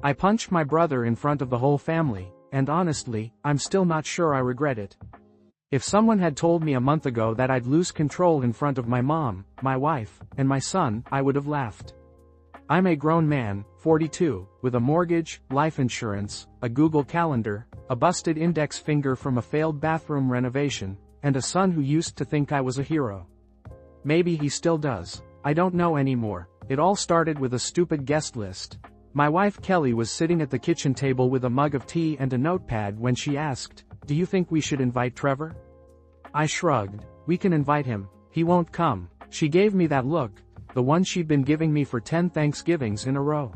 I punched my brother in front of the whole family, and honestly, I'm still not sure I regret it. If someone had told me a month ago that I'd lose control in front of my mom, my wife, and my son, I would have laughed. I'm a grown man, 42, with a mortgage, life insurance, a Google Calendar, a busted index finger from a failed bathroom renovation, and a son who used to think I was a hero. Maybe he still does. I don't know anymore. It all started with a stupid guest list. My wife Kelly was sitting at the kitchen table with a mug of tea and a notepad when she asked, "Do you think we should invite Trevor?" I shrugged. "We can invite him. He won't come." She gave me that look, the one she'd been giving me for 10 Thanksgivings in a row.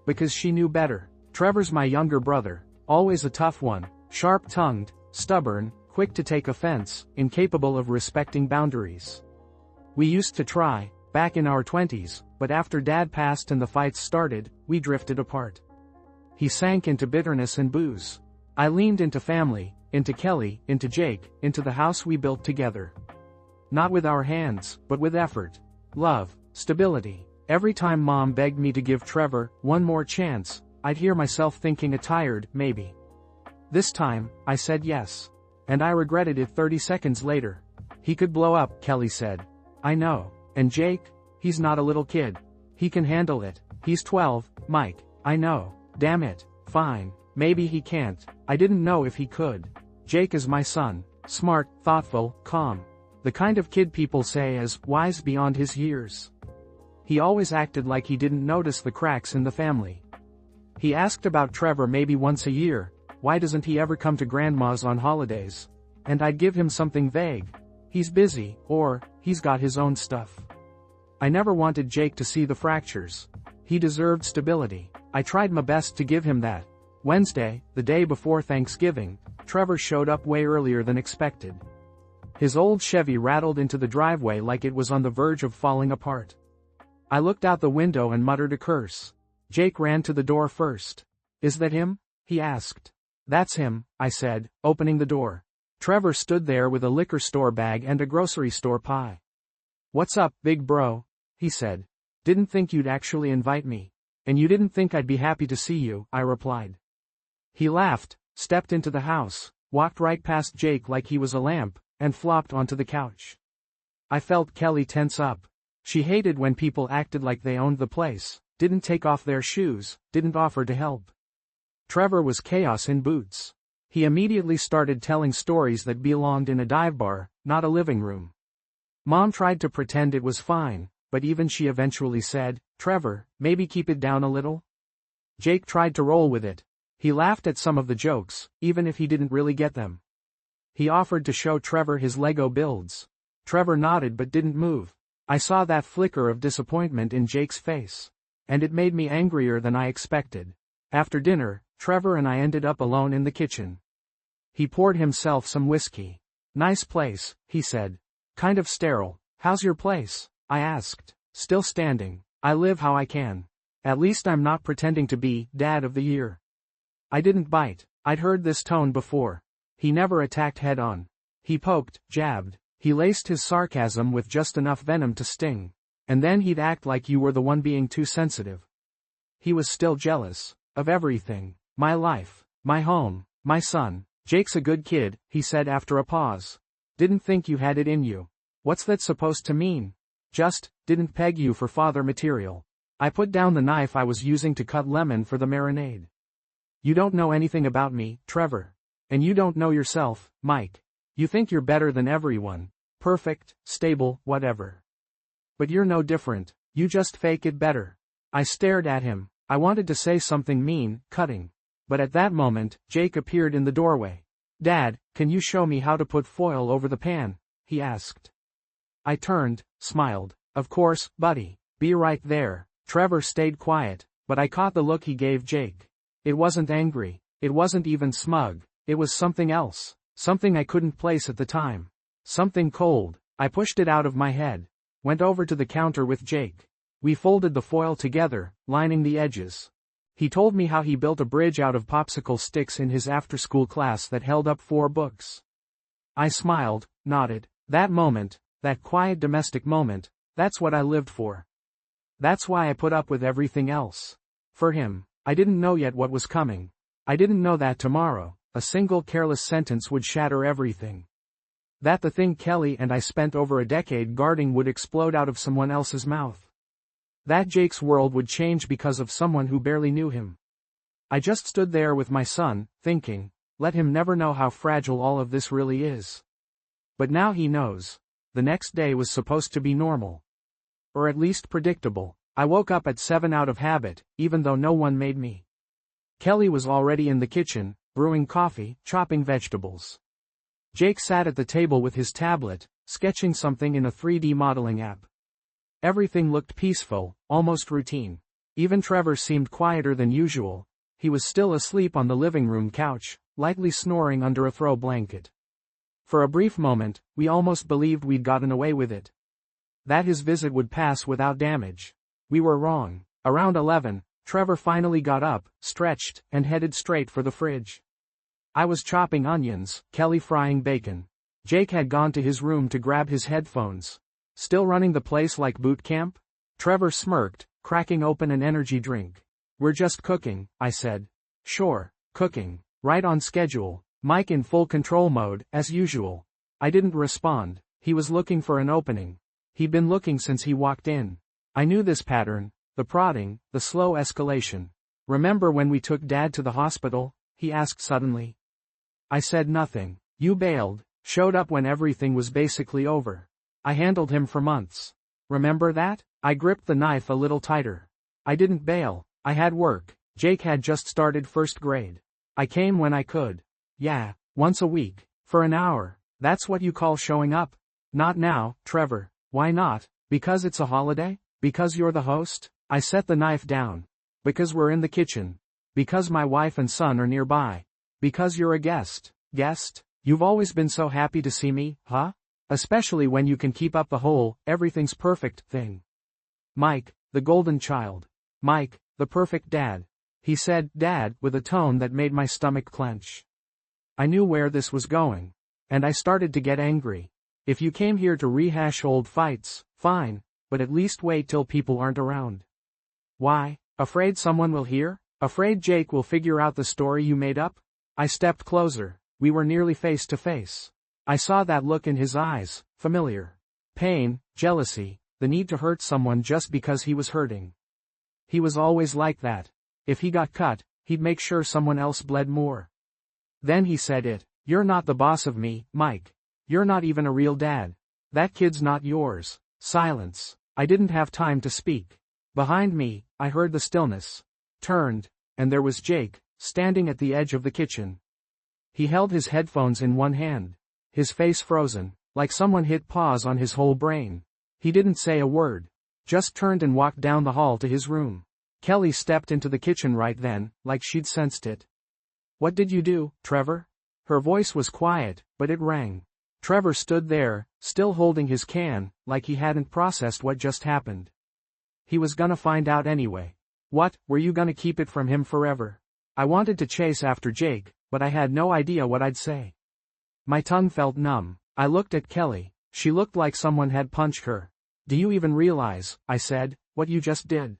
Because she knew better. Trevor's my younger brother, always a tough one, sharp-tongued, stubborn, quick to take offense, incapable of respecting boundaries. We used to try, back in our 20s, but after Dad passed and the fights started, we drifted apart. He sank into bitterness and booze. I leaned into family, into Kelly, into Jake, into the house we built together. Not with our hands, but with effort. Love, stability. Every time Mom begged me to give Trevor one more chance, I'd hear myself thinking a tired, maybe. This time, I said yes. And I regretted it 30 seconds later. He could blow up, Kelly said. I know. And Jake? He's not a little kid. He can handle it. He's 12, Mike. I know. Damn it. Fine. Maybe he can't. I didn't know if he could. Jake is my son. Smart, thoughtful, calm. The kind of kid people say is wise beyond his years. He always acted like he didn't notice the cracks in the family. He asked about Trevor maybe once a year. Why doesn't he ever come to Grandma's on holidays? And I'd give him something vague. He's busy, or, he's got his own stuff. I never wanted Jake to see the fractures. He deserved stability. I tried my best to give him that. Wednesday, the day before Thanksgiving, Trevor showed up way earlier than expected. His old Chevy rattled into the driveway like it was on the verge of falling apart. I looked out the window and muttered a curse. Jake ran to the door first. Is that him? He asked. That's him, I said, opening the door. Trevor stood there with a liquor store bag and a grocery store pie. What's up, big bro? He said. Didn't think you'd actually invite me. And you didn't think I'd be happy to see you, I replied. He laughed, stepped into the house, walked right past Jake like he was a lamp, and flopped onto the couch. I felt Kelly tense up. She hated when people acted like they owned the place, didn't take off their shoes, didn't offer to help. Trevor was chaos in boots. He immediately started telling stories that belonged in a dive bar, not a living room. Mom tried to pretend it was fine, but even she eventually said, Trevor, maybe keep it down a little? Jake tried to roll with it. He laughed at some of the jokes, even if he didn't really get them. He offered to show Trevor his Lego builds. Trevor nodded but didn't move. I saw that flicker of disappointment in Jake's face. And it made me angrier than I expected. After dinner, Trevor and I ended up alone in the kitchen. He poured himself some whiskey. Nice place, he said. Kind of sterile. How's your place? I asked. Still standing. I live how I can. At least I'm not pretending to be Dad of the Year. I didn't bite. I'd heard this tone before. He never attacked head-on. He poked, jabbed. He laced his sarcasm with just enough venom to sting. And then he'd act like you were the one being too sensitive. He was still jealous. Of everything. My life. My home. My son. Jake's a good kid, he said after a pause. Didn't think you had it in you. What's that supposed to mean? Just, didn't peg you for father material. I put down the knife I was using to cut lemon for the marinade. You don't know anything about me, Trevor. And you don't know yourself, Mike. You think you're better than everyone. Perfect, stable, whatever. But you're no different. You just fake it better. I stared at him. I wanted to say something mean, cutting. But at that moment, Jake appeared in the doorway. Dad, can you show me how to put foil over the pan? He asked. I turned, smiled. Of course, buddy. Be right there. Trevor stayed quiet, but I caught the look he gave Jake. It wasn't angry. It wasn't even smug. It was something else. Something I couldn't place at the time. Something cold. I pushed it out of my head. Went over to the counter with Jake. We folded the foil together, lining the edges. He told me how he built a bridge out of popsicle sticks in his after-school class that held up 4 books. I smiled, nodded. That moment, that quiet domestic moment, that's what I lived for. That's why I put up with everything else. For him. I didn't know yet what was coming. I didn't know that tomorrow, a single careless sentence would shatter everything. That the thing Kelly and I spent over a decade guarding would explode out of someone else's mouth. That Jake's world would change because of someone who barely knew him. I just stood there with my son, thinking, let him never know how fragile all of this really is. But now he knows. The next day was supposed to be normal. Or at least predictable. I woke up at 7 out of habit, even though no one made me. Kelly was already in the kitchen, brewing coffee, chopping vegetables. Jake sat at the table with his tablet, sketching something in a 3D modeling app. Everything looked peaceful, almost routine. Even Trevor seemed quieter than usual. He was still asleep on the living room couch, lightly snoring under a throw blanket. For a brief moment, we almost believed we'd gotten away with it. That his visit would pass without damage. We were wrong. Around 11, Trevor finally got up, stretched, and headed straight for the fridge. I was chopping onions, Kelly frying bacon. Jake had gone to his room to grab his headphones. Still running the place like boot camp? Trevor smirked, cracking open an energy drink. We're just cooking, I said. Sure, cooking. Right on schedule. Mike in full control mode, as usual. I didn't respond. He was looking for an opening. He'd been looking since he walked in. I knew this pattern, the prodding, the slow escalation. Remember when we took Dad to the hospital? He asked suddenly. I said nothing. You bailed, showed up when everything was basically over. I handled him for months. Remember that? I gripped the knife a little tighter. I didn't bail, I had work. Jake had just started first grade. I came when I could. Yeah, once a week, for an hour. That's what you call showing up? Not now, Trevor. Why not? Because it's a holiday? Because you're the host? I set the knife down. Because we're in the kitchen. Because my wife and son are nearby. Because you're a guest. Guest? You've always been so happy to see me, huh? Especially when you can keep up the whole, everything's perfect thing. Mike, the golden child. Mike, the perfect dad. He said, Dad, with a tone that made my stomach clench. I knew where this was going. And I started to get angry. If you came here to rehash old fights, fine, but at least wait till people aren't around. Why? Afraid someone will hear? Afraid Jake will figure out the story you made up? I stepped closer. We were nearly face to face. I saw that look in his eyes, familiar. Pain, jealousy, the need to hurt someone just because he was hurting. He was always like that. If he got cut, he'd make sure someone else bled more. Then he said it. You're not the boss of me, Mike. You're not even a real dad. That kid's not yours. Silence. I didn't have time to speak. Behind me, I heard the stillness. Turned, and there was Jake, standing at the edge of the kitchen. He held his headphones in one hand. His face frozen, like someone hit pause on his whole brain. He didn't say a word. Just turned and walked down the hall to his room. Kelly stepped into the kitchen right then, like she'd sensed it. What did you do, Trevor? Her voice was quiet, but it rang. Trevor stood there, still holding his can, like he hadn't processed what just happened. He was gonna find out anyway. What, were you gonna keep it from him forever? I wanted to chase after Jake, but I had no idea what I'd say. My tongue felt numb. I looked at Kelly. She looked like someone had punched her. Do you even realize, I said, what you just did?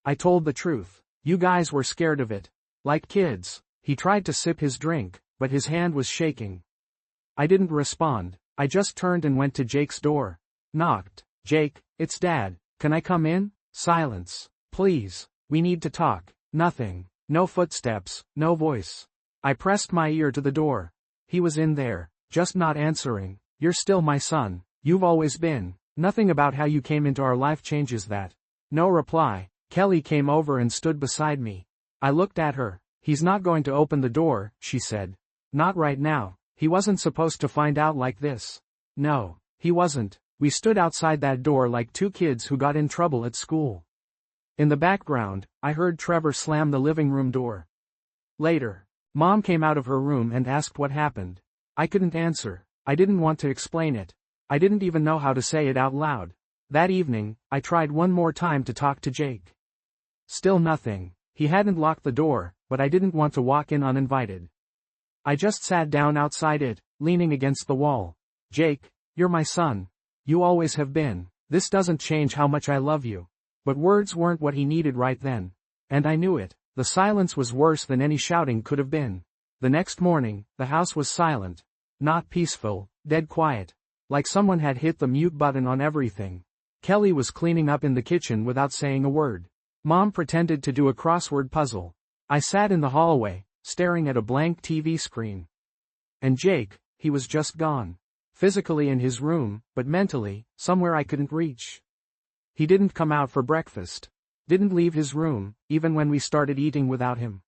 I told the truth. You guys were scared of it. Like kids. He tried to sip his drink, but his hand was shaking. I didn't respond. I just turned and went to Jake's door. Knocked. Jake, it's Dad. Can I come in? Silence. Please. We need to talk. Nothing. No footsteps, no voice. I pressed my ear to the door. He was in there, just not answering. You're still my son. You've always been. Nothing about how you came into our life changes that. No reply. Kelly came over and stood beside me. I looked at her. He's not going to open the door, she said. Not right now. He wasn't supposed to find out like this. No, he wasn't. We stood outside that door like two kids who got in trouble at school. In the background, I heard Trevor slam the living room door. Later, Mom came out of her room and asked what happened. I couldn't answer. I didn't want to explain it. I didn't even know how to say it out loud. That evening, I tried one more time to talk to Jake. Still nothing. He hadn't locked the door, but I didn't want to walk in uninvited. I just sat down outside it, leaning against the wall. Jake, you're my son. You always have been. This doesn't change how much I love you. But words weren't what he needed right then. And I knew it. The silence was worse than any shouting could have been. The next morning, the house was silent. Not peaceful, dead quiet. Like someone had hit the mute button on everything. Kelly was cleaning up in the kitchen without saying a word. Mom pretended to do a crossword puzzle. I sat in the hallway, staring at a blank TV screen. And Jake, he was just gone. Physically in his room, but mentally, somewhere I couldn't reach. He didn't come out for breakfast. Didn't leave his room, even when we started eating without him.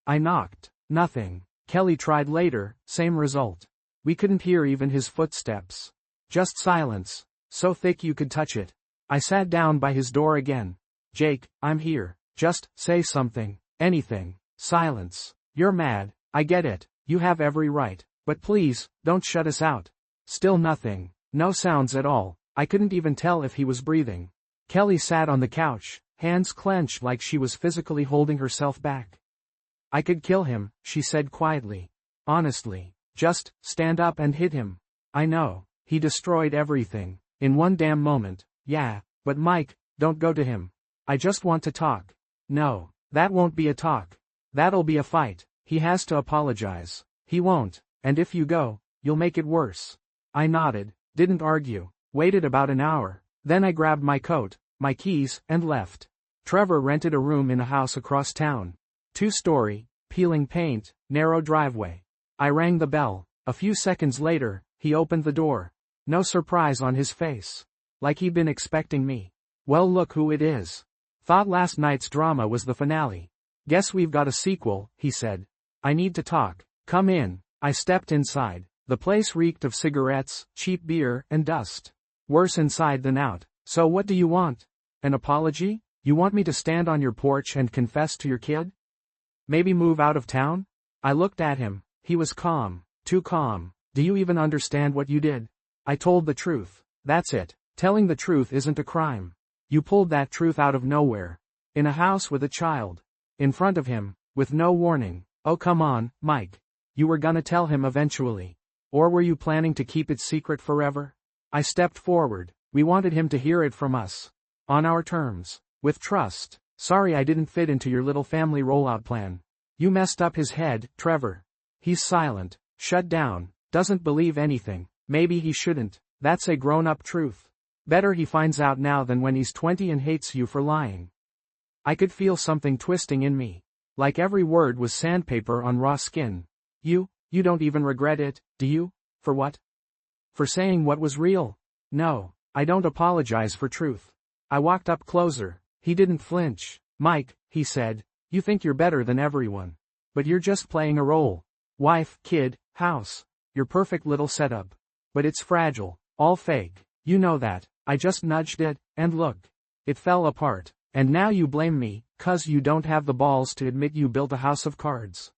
I knocked. Nothing. Kelly tried later, same result. We couldn't hear even his footsteps. Just silence, so thick you could touch it. I sat down by his door again. Jake, I'm here. Just say something. Anything. Silence. You're mad. I get it. You have every right. But please, don't shut us out. Still nothing. No sounds at all. I couldn't even tell if he was breathing. Kelly sat on the couch, hands clenched like she was physically holding herself back. I could kill him, she said quietly. Honestly. Just, stand up and hit him. I know. He destroyed everything. In one damn moment. Yeah, but Mike, don't go to him. I just want to talk. No, that won't be a talk. That'll be a fight. He has to apologize. He won't, and if you go, you'll make it worse. I nodded, didn't argue, waited about an hour. Then I grabbed my coat, my keys, and left. Trevor rented a room in a house across town. 2-story, peeling paint, narrow driveway. I rang the bell. A few seconds later, he opened the door. No surprise on his face. Like he'd been expecting me. Well, look who it is. Thought last night's drama was the finale. Guess we've got a sequel, he said. I need to talk. Come in. I stepped inside. The place reeked of cigarettes, cheap beer, and dust. Worse inside than out. So what do you want? An apology? You want me to stand on your porch and confess to your kid? Maybe move out of town? I looked at him. He was calm. Too calm. Do you even understand what you did? I told the truth. That's it. Telling the truth isn't a crime. You pulled that truth out of nowhere. In a house with a child. In front of him. With no warning. Oh come on, Mike. You were gonna tell him eventually. Or were you planning to keep it secret forever? I stepped forward. We wanted him to hear it from us. On our terms. With trust. Sorry I didn't fit into your little family rollout plan. You messed up his head, Trevor. He's silent. Shut down. Doesn't believe anything. Maybe he shouldn't. That's a grown-up truth. Better he finds out now than when he's 20 and hates you for lying. I could feel something twisting in me. Like every word was sandpaper on raw skin. You don't even regret it, do you? For what? For saying what was real? No, I don't apologize for truth. I walked up closer. He didn't flinch. Mike, he said, you think you're better than everyone. But you're just playing a role. Wife, kid, house. Your perfect little setup. But it's fragile. All fake. You know that. I just nudged it, and look. It fell apart. And now you blame me, 'cause you don't have the balls to admit you built a house of cards.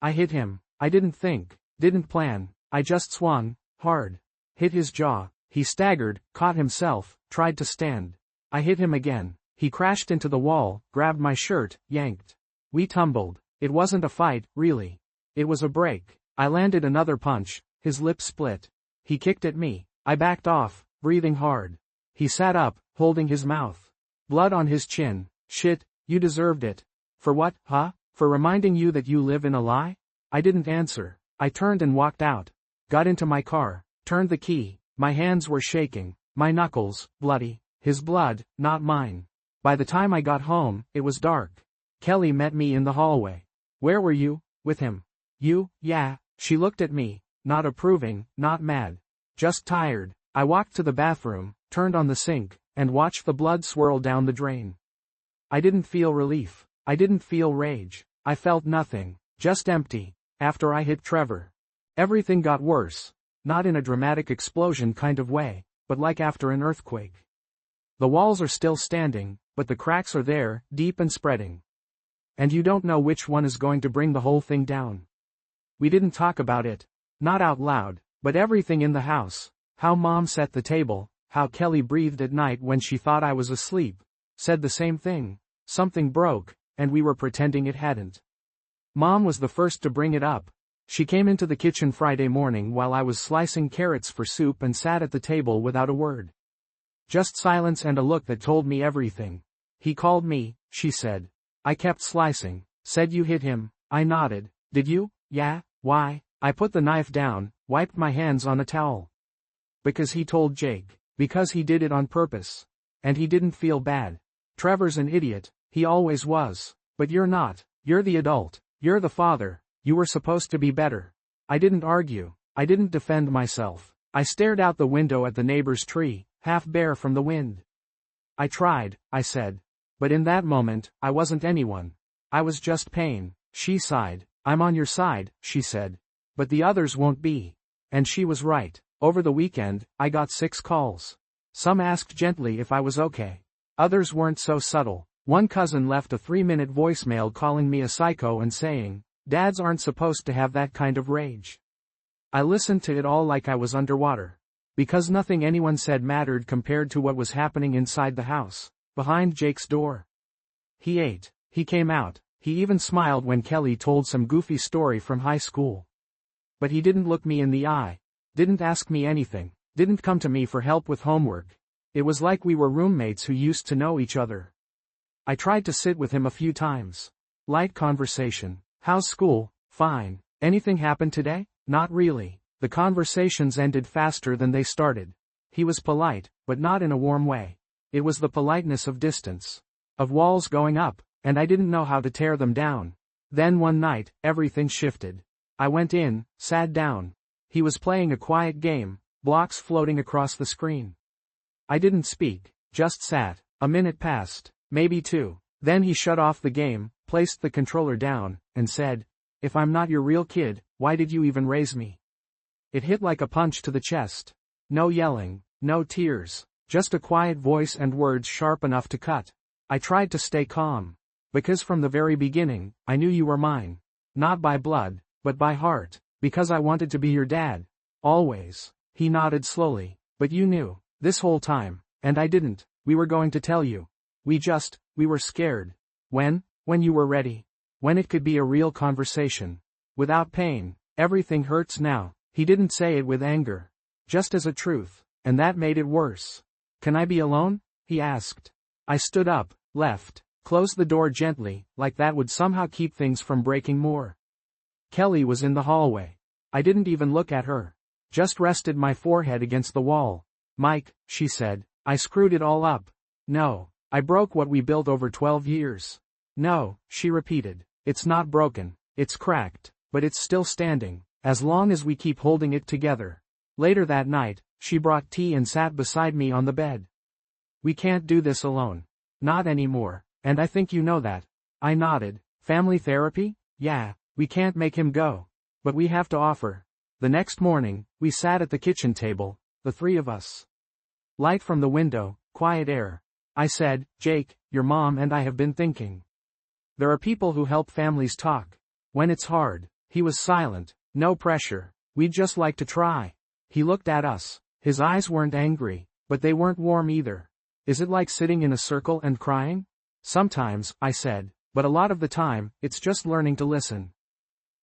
I hit him. I didn't think. Didn't plan. I just swung. Hard. Hit his jaw. He staggered, caught himself, tried to stand. I hit him again. He crashed into the wall, grabbed my shirt, yanked. We tumbled. It wasn't a fight, really. It was a break. I landed another punch. His lips split. He kicked at me. I backed off, breathing hard. He sat up, holding his mouth. Blood on his chin. Shit, you deserved it. For what, huh? For reminding you that you live in a lie? I didn't answer. I turned and walked out. Got into my car. Turned the key. My hands were shaking. My knuckles, bloody. His blood, not mine. By the time I got home, it was dark. Kelly met me in the hallway. Where were you? With him. You? Yeah. She looked at me. Not approving, not mad. Just tired. I walked to the bathroom, turned on the sink, and watched the blood swirl down the drain. I didn't feel relief. I didn't feel rage. I felt nothing. Just empty. After I hit Trevor. Everything got worse. Not in a dramatic explosion kind of way, but like after an earthquake. The walls are still standing, but the cracks are there, deep and spreading. And you don't know which one is going to bring the whole thing down. We didn't talk about it. Not out loud, but everything in the house. How Mom set the table, how Kelly breathed at night when she thought I was asleep. Said the same thing. Something broke, and we were pretending it hadn't. Mom was the first to bring it up. She came into the kitchen Friday morning while I was slicing carrots for soup and sat at the table without a word. Just silence and a look that told me everything. He called me, she said. I kept slicing. Said you hit him. I nodded. Did you? Yeah, why? I put the knife down, wiped my hands on a towel. Because he told Jake. Because he did it on purpose. And he didn't feel bad. Trevor's an idiot, he always was. But you're not. You're the adult. You're the father. You were supposed to be better. I didn't argue. I didn't defend myself. I stared out the window at the neighbor's tree, half bare from the wind. I tried, I said. But in that moment, I wasn't anyone. I was just pain. She sighed. I'm on your side, she said. But the others won't be. And she was right. Over the weekend, I got 6 calls. Some asked gently if I was okay. Others weren't so subtle. One cousin left a 3-minute voicemail calling me a psycho and saying, "Dads aren't supposed to have that kind of rage." I listened to it all like I was underwater. Because nothing anyone said mattered compared to what was happening inside the house, behind Jake's door. He ate. He came out. He even smiled when Kelly told some goofy story from high school. But he didn't look me in the eye. Didn't ask me anything. Didn't come to me for help with homework. It was like we were roommates who used to know each other. I tried to sit with him a few times. Light conversation. How's school? Fine. Anything happened today? Not really. The conversations ended faster than they started. He was polite, but not in a warm way. It was the politeness of distance. Of walls going up, and I didn't know how to tear them down. Then one night, everything shifted. I went in, sat down. He was playing a quiet game, blocks floating across the screen. I didn't speak, just sat. A minute passed, maybe 2. Then he shut off the game, placed the controller down, and said, "If I'm not your real kid, why did you even raise me?" It hit like a punch to the chest. No yelling, no tears, just a quiet voice and words sharp enough to cut. I tried to stay calm. Because from the very beginning, I knew you were mine. Not by blood, but by heart. Because I wanted to be your dad. Always. He nodded slowly. But you knew. This whole time. And I didn't. We were going to tell you. We were scared. When you were ready. When it could be a real conversation. Without pain. Everything hurts now. He didn't say it with anger. Just as a truth. And that made it worse. Can I be alone? He asked. I stood up, left, closed the door gently, like that would somehow keep things from breaking more. Kelly was in the hallway. I didn't even look at her. Just rested my forehead against the wall. "Mike," she said, "I screwed it all up." "No. I broke what we built over 12 years. "No," she repeated. "It's not broken. It's cracked. But it's still standing, as long as we keep holding it together." Later that night, she brought tea and sat beside me on the bed. "We can't do this alone. Not anymore, and I think you know that." I nodded. "Family therapy? Yeah, we can't make him go. But we have to offer." The next morning, we sat at the kitchen table, the 3 of us. Light from the window, quiet air. I said, "Jake, your mom and I have been thinking. There are people who help families talk. When it's hard." He was silent. No pressure. "We'd just like to try." He looked at us. His eyes weren't angry, but they weren't warm either. "Is it like sitting in a circle and crying?" "Sometimes," I said, "but a lot of the time, it's just learning to listen."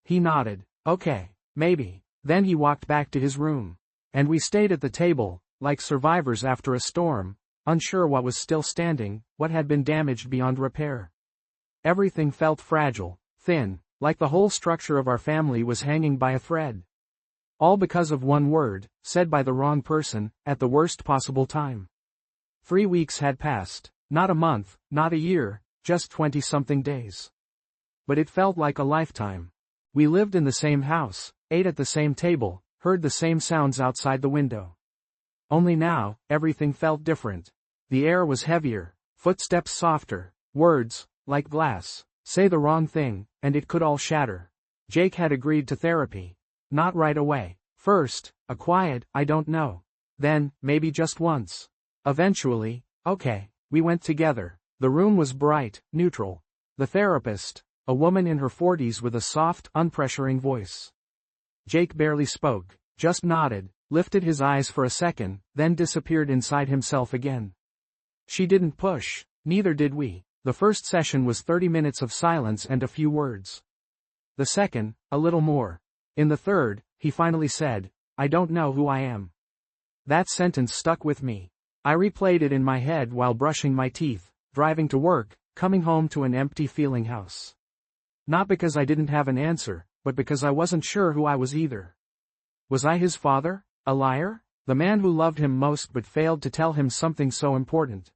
He nodded. "Okay, maybe." Then he walked back to his room. And we stayed at the table, like survivors after a storm, unsure what was still standing, what had been damaged beyond repair. Everything felt fragile, thin, like the whole structure of our family was hanging by a thread. All because of one word, said by the wrong person, at the worst possible time. 3 weeks had passed. Not a month, not a year, just 20-something days. But it felt like a lifetime. We lived in the same house, ate at the same table, heard the same sounds outside the window. Only now, everything felt different. The air was heavier, footsteps softer, words, like glass, say the wrong thing, and it could all shatter. Jake had agreed to therapy. Not right away. First, a quiet, "I don't know." Then, maybe just once. Eventually, okay. We went together. The room was bright, neutral. The therapist, a woman in her 40s with a soft, unpressuring voice. Jake barely spoke, just nodded, lifted his eyes for a second, then disappeared inside himself again. She didn't push, neither did we. The first session was 30 minutes of silence and a few words. The second, a little more. In the third, he finally said, "I don't know who I am." That sentence stuck with me. I replayed it in my head while brushing my teeth, driving to work, coming home to an empty feeling house. Not because I didn't have an answer, but because I wasn't sure who I was either. Was I his father? A liar? The man who loved him most but failed to tell him something so important?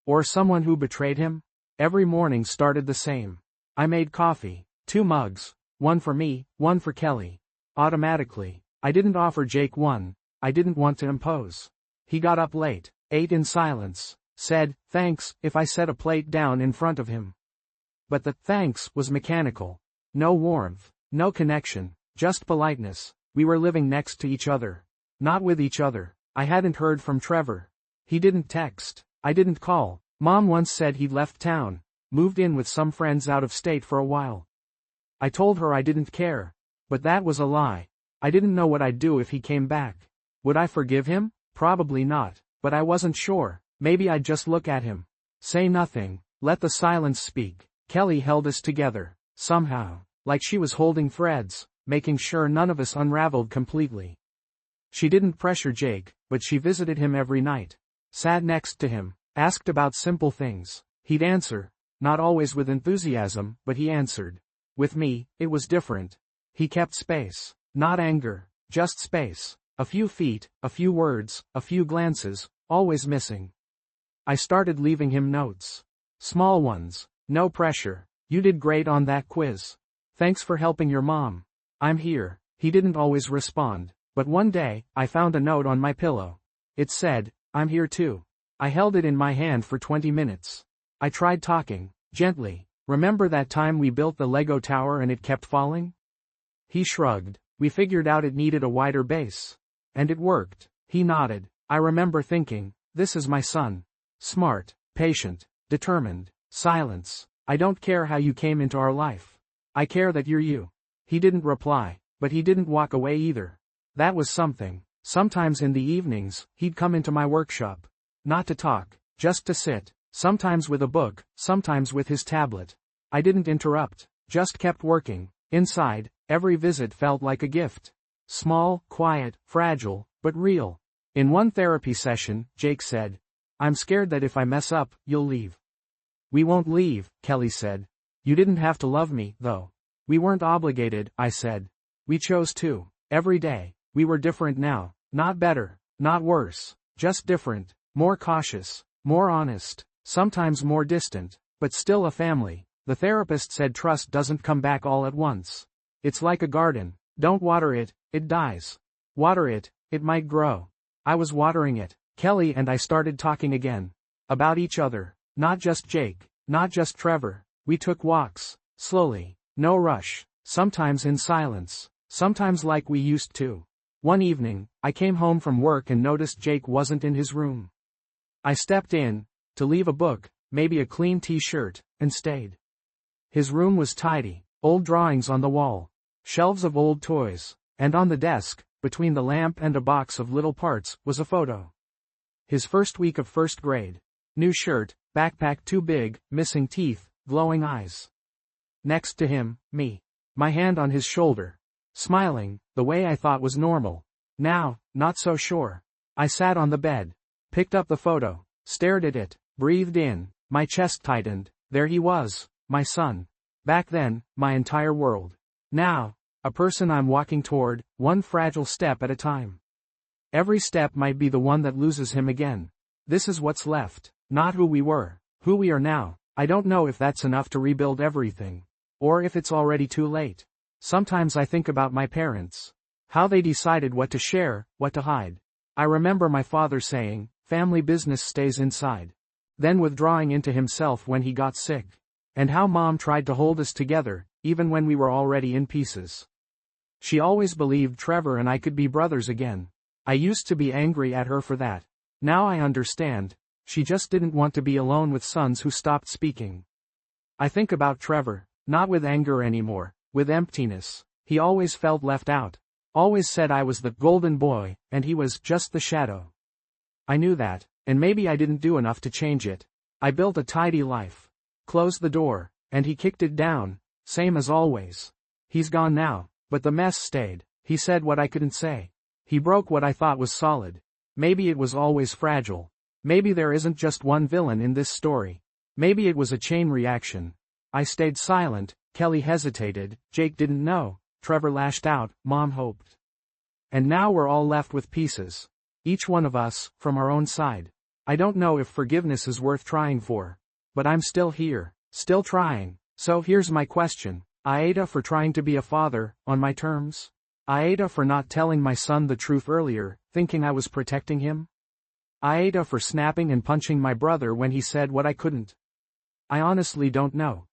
Or someone who betrayed him? Every morning started the same. I made coffee, 2 mugs, one for me, one for Kelly. Automatically. I didn't offer Jake one. I didn't want to impose. He got up late, ate in silence, said, thanks, if I set a plate down in front of him. But the thanks was mechanical. No warmth, no connection, just politeness. We were living next to each other. Not with each other. I hadn't heard from Trevor. He didn't text. I didn't call. Mom once said he'd left town, moved in with some friends out of state for a while. I told her I didn't care. But that was a lie. I didn't know what I'd do if he came back. Would I forgive him? Probably not, but I wasn't sure. Maybe I'd just look at him. Say nothing, let the silence speak. Kelly held us together, somehow, like she was holding threads, making sure none of us unraveled completely. She didn't pressure Jake, but she visited him every night. Sat next to him, asked about simple things. He'd answer, not always with enthusiasm, but he answered. With me, it was different. He kept space, not anger, just space. A few feet, a few words, a few glances, always missing. I started leaving him notes. Small ones, no pressure. You did great on that quiz. Thanks for helping your mom. I'm here. He didn't always respond, but one day, I found a note on my pillow. It said, I'm here too. I held it in my hand for 20 minutes. I tried talking, gently. Remember that time we built the Lego tower and it kept falling? He shrugged. We figured out it needed a wider base. And it worked. He nodded. I remember thinking, this is my son. Smart, patient, determined. Silence. I don't care how you came into our life. I care that you're you. He didn't reply, but he didn't walk away either. That was something. Sometimes in the evenings, he'd come into my workshop. Not to talk, just to sit. Sometimes with a book, sometimes with his tablet. I didn't interrupt, just kept working. Inside, every visit felt like a gift. Small, quiet, fragile, but real. In one therapy session, Jake said, I'm scared that if I mess up, you'll leave. We won't leave, Kelly said. You didn't have to love me, though. We weren't obligated, I said. We chose to. Every day. We were different now. Not better, not worse. Just different. More cautious. More honest. Sometimes more distant. But still a family. The therapist said trust doesn't come back all at once. It's like a garden. Don't water it, it dies. Water it, it might grow. I was watering it. Kelly and I started talking again. About each other. Not just Jake. Not just Trevor. We took walks. Slowly. No rush. Sometimes in silence. Sometimes like we used to. One evening, I came home from work and noticed Jake wasn't in his room. I stepped in, to leave a book, maybe a clean t-shirt, and stayed. His room was tidy. Old drawings on the wall. Shelves of old toys. And on the desk, between the lamp and a box of little parts, was a photo. His first week of first grade. New shirt, backpack too big, missing teeth, glowing eyes. Next to him, me. My hand on his shoulder. Smiling, the way I thought was normal. Now, not so sure. I sat on the bed. Picked up the photo. Stared at it. Breathed in. My chest tightened. There he was. My son. Back then, my entire world. Now, a person I'm walking toward, one fragile step at a time. Every step might be the one that loses him again. This is what's left. Not who we were. Who we are now. I don't know if that's enough to rebuild everything. Or if it's already too late. Sometimes I think about my parents. How they decided what to share, what to hide. I remember my father saying, family business stays inside. Then withdrawing into himself when he got sick. And how mom tried to hold us together, even when we were already in pieces. She always believed Trevor and I could be brothers again. I used to be angry at her for that. Now I understand. She just didn't want to be alone with sons who stopped speaking. I think about Trevor, not with anger anymore, with emptiness. He always felt left out. Always said I was the golden boy, and he was just the shadow. I knew that, and maybe I didn't do enough to change it. I built a tidy life. Closed the door, and he kicked it down, same as always. He's gone now, but the mess stayed. He said what I couldn't say. He broke what I thought was solid. Maybe it was always fragile. Maybe there isn't just one villain in this story. Maybe it was a chain reaction. I stayed silent, Kelly hesitated, Jake didn't know, Trevor lashed out, Mom hoped. And now we're all left with pieces. Each one of us, from our own side. I don't know if forgiveness is worth trying for. But I'm still here, still trying. So here's my question. AITA for trying to be a father, on my terms? AITA for not telling my son the truth earlier, thinking I was protecting him? AITA for snapping and punching my brother when he said what I couldn't? I honestly don't know.